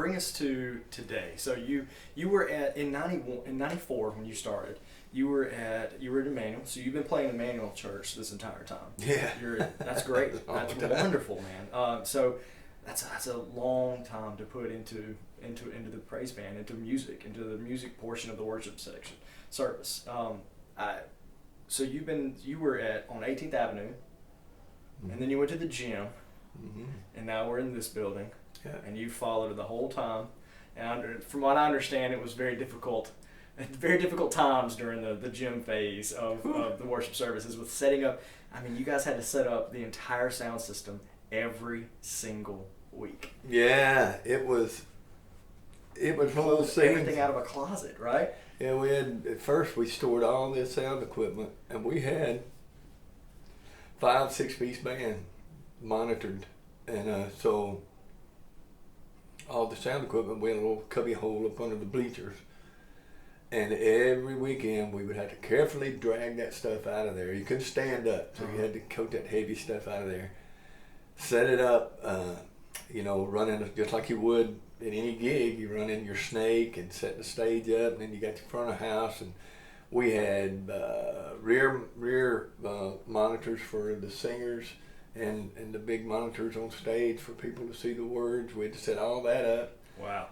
bring us to today. So you were in 94 when you started. You were at Emmanuel, so you've been playing Emmanuel Church this entire time. Yeah, that's great. That's wonderful, man. So that's a long time to put into the praise band, into the music portion of the worship service. So you were on 18th Avenue, mm-hmm. and then you went to the gym, mm-hmm. and now we're in this building, yeah. and you followed the whole time. And from what I understand, it was very difficult times during the gym phase of the worship services with setting up. I mean, you guys had to set up the entire sound system every single week. Yeah, it was one of those things. Everything out of a closet, right? Yeah, at first we stored all this sound equipment, and we had 5-6 piece band monitored, and so all the sound equipment, we had a little cubby hole up under the bleachers. And every weekend we would have to carefully drag that stuff out of there. You couldn't stand up, so you had to coat that heavy stuff out of there. Set it up, running just like you would in any gig. You run in your snake and set the stage up, and then you got the front of house. And we had rear monitors for the singers and the big monitors on stage for people to see the words. We had to set all that up. Wow.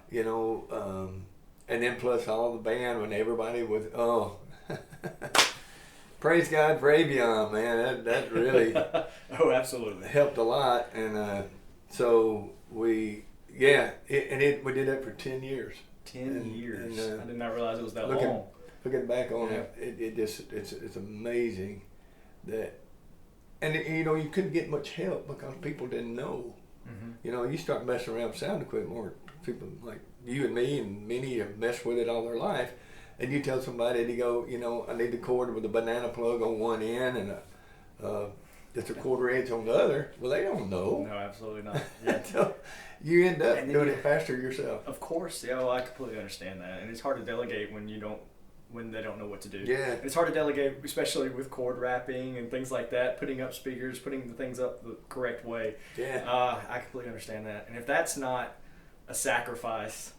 And then plus all the band when everybody was, praise God for Avion, man. That really absolutely helped a lot. And so we did that for 10 years. 10 years. I did not realize it was that long. Looking back on it's amazing that, and you couldn't get much help because people didn't know. Mm-hmm. You start messing around with sound equipment, or people like you and me and many have messed with it all their life, and you tell somebody to go, I need the cord with a banana plug on one end and just a 1/4 inch on the other. Well, they don't know. No, absolutely not. Yeah. So you end up doing it faster yourself. Of course, yeah. Well, I completely understand that, and it's hard to delegate when they don't know what to do. Yeah. It's hard to delegate, especially with cord wrapping and things like that, putting up speakers, putting the things up the correct way. Yeah. I completely understand that, and if that's not a sacrifice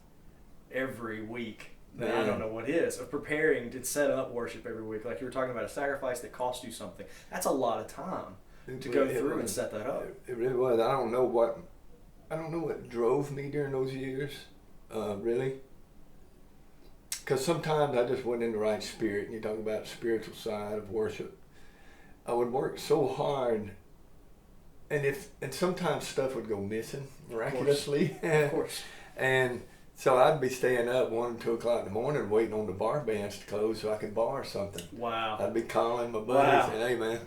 every week, then I don't know what is. Of preparing to set up worship every week, like you were talking about, a sacrifice that cost you something. That's a lot of time to go through and set that up. It really was. I don't know what drove me during those years, really. Because sometimes I just wasn't in the right spirit. And you talk about the spiritual side of worship. I would work so hard, and sometimes stuff would go missing miraculously. Of course. And so I'd be staying up 1 or 2 o'clock in the morning waiting on the bar bands to close so I could borrow something. Wow. I'd be calling my buddies and, hey man,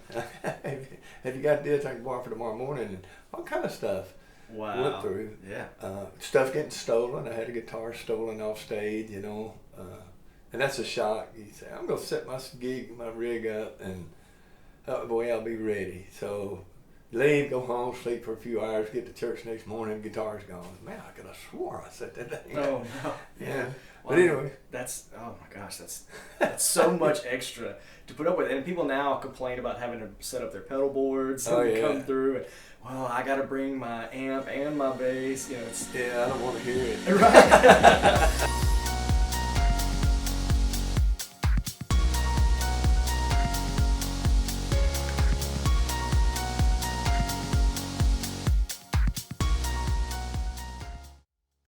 have you got this I can borrow for tomorrow morning? And all kind of stuff. Wow. Went through. Yeah. Stuff getting stolen. I had a guitar stolen off stage, and that's a shock. You say, I'm going to set my rig up, and boy, I'll be ready. So leave, go home, sleep for a few hours, get to church next morning, guitar's gone. Man, I could have swore I set that thing. Oh, no. Yeah. Well, but anyway. Oh my gosh, that's so much extra to put up with. And people now complain about having to set up their pedal boards and come through. And, well, I got to bring my amp and my bass. I don't want to hear it. Right.